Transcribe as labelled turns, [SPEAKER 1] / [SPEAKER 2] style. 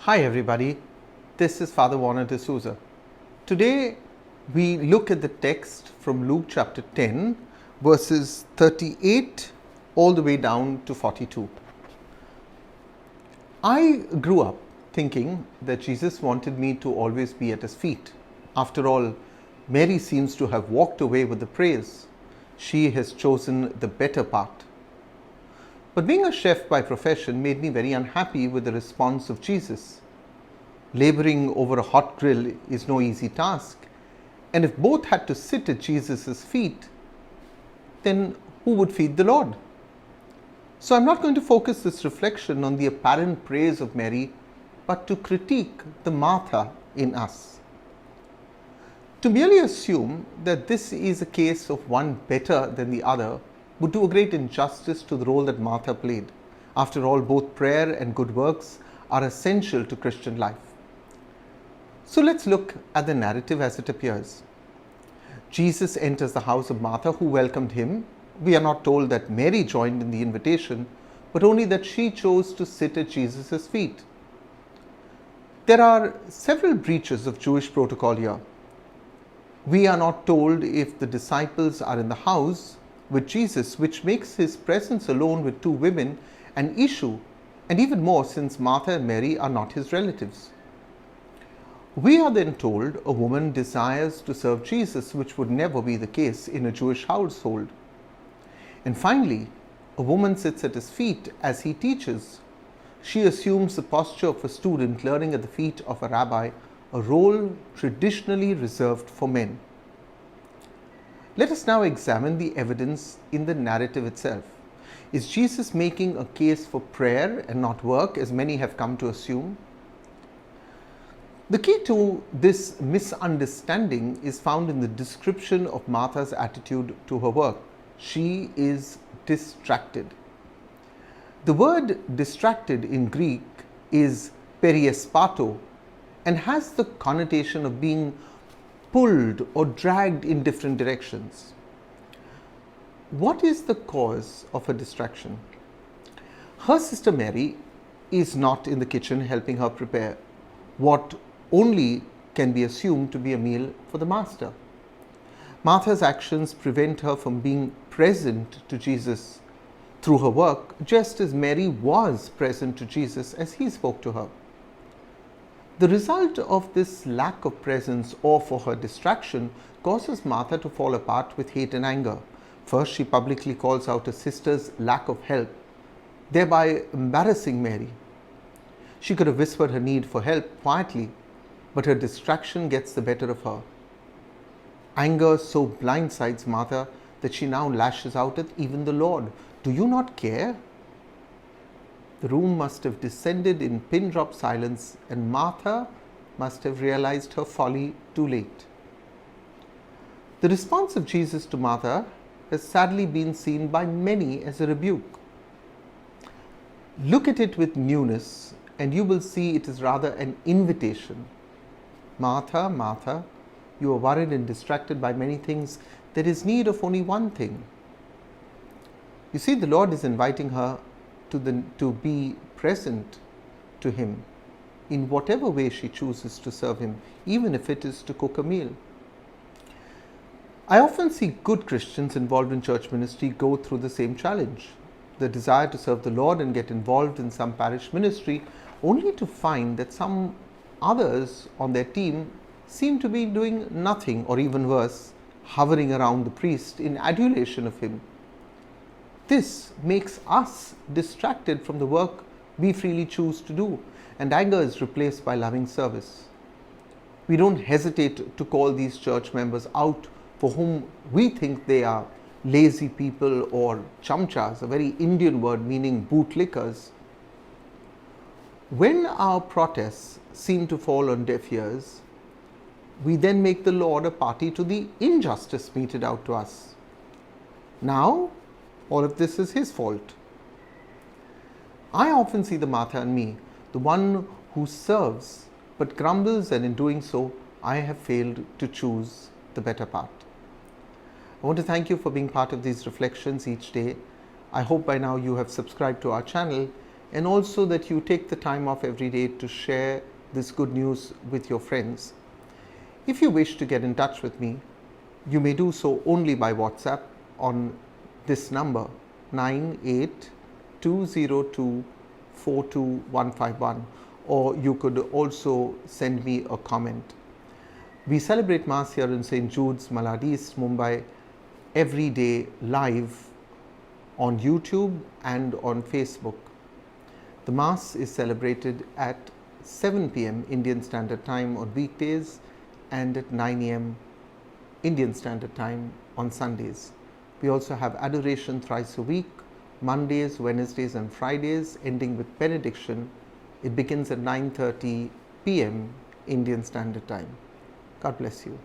[SPEAKER 1] Hi everybody, this is Father Warner D'Souza. Today we look at the text from Luke chapter 10 verses 38 all the way down to 42. I grew up thinking that Jesus wanted me to always be at his feet. After all, Mary seems to have walked away with the praise. She has chosen the better part. But being a chef by profession made me very unhappy with the response of Jesus. Laboring over a hot grill is no easy task, and if both had to sit at Jesus' feet, then who would feed the Lord? So I'm not going to focus this reflection on the apparent praise of Mary, but to critique the Martha in us. To merely assume that this is a case of one better than the other would do a great injustice to the role that Martha played. After all, both prayer and good works are essential to Christian life. So let's look at the narrative as it appears. Jesus enters the house of Martha, who welcomed him. We are not told that Mary joined in the invitation, but only that she chose to sit at Jesus' feet. There are several breaches of Jewish protocol here. We are not told if the disciples are in the house with Jesus, which makes his presence alone with two women an issue, and even more since Martha and Mary are not his relatives. We are then told a woman desires to serve Jesus, which would never be the case in a Jewish household. And finally, a woman sits at his feet as he teaches. She assumes the posture of a student learning at the feet of a rabbi, a role traditionally reserved for men. Let us now examine the evidence in the narrative itself. Is Jesus making a case for prayer and not work, as many have come to assume? The key to this misunderstanding is found in the description of Martha's attitude to her work. She is distracted. The word distracted in Greek is periespato and has the connotation of being pulled or dragged in different directions. What is the cause of her distraction? Her sister Mary is not in the kitchen helping her prepare what only can be assumed to be a meal for the Master. Martha's actions prevent her from being present to Jesus through her work, just as Mary was present to Jesus as he spoke to her. The result of this lack of presence, or for her distraction, causes Martha to fall apart with hate and anger. First, she publicly calls out her sister's lack of help, thereby embarrassing Mary. She could have whispered her need for help quietly, but her distraction gets the better of her. Anger so blindsides Martha that she now lashes out at even the Lord. Do you not care? The room must have descended in pin-drop silence, and Martha must have realized her folly too late. The response of Jesus to Martha has sadly been seen by many as a rebuke. Look at it with newness, and you will see it is rather an invitation. Martha, Martha, you are worried and distracted by many things. There is need of only one thing. You see, the Lord is inviting her to be present to him in whatever way she chooses to serve him, even if it is to cook a meal. I often see good Christians involved in church ministry go through the same challenge, the desire to serve the Lord and get involved in some parish ministry, only to find that some others on their team seem to be doing nothing, or even worse, hovering around the priest in adulation of him. This makes us distracted from the work we freely choose to do, and anger is replaced by loving service. We don't hesitate to call these church members out for whom we think they are lazy people or chamchas, a very Indian word meaning bootlickers. When our protests seem to fall on deaf ears, we then make the Lord a party to the injustice meted out to us. Now, all of this is his fault. I often see the Martha in me, the one who serves but grumbles, and in doing so, I have failed to choose the better part. I want to thank you for being part of these reflections each day. I hope by now you have subscribed to our channel and also that you take the time off every day to share this good news with your friends. If you wish to get in touch with me, you may do so only by WhatsApp on this number 9820242151, or you could also send me a comment. We celebrate Mass here in St. Jude's, Malad East, Mumbai, every day live on YouTube and on Facebook. The Mass is celebrated at 7 p.m. Indian Standard Time on weekdays and at 9 a.m. Indian Standard Time on Sundays. We also have adoration thrice a week, Mondays, Wednesdays and Fridays, ending with benediction. It begins at 9:30 p.m. Indian Standard Time. God bless you.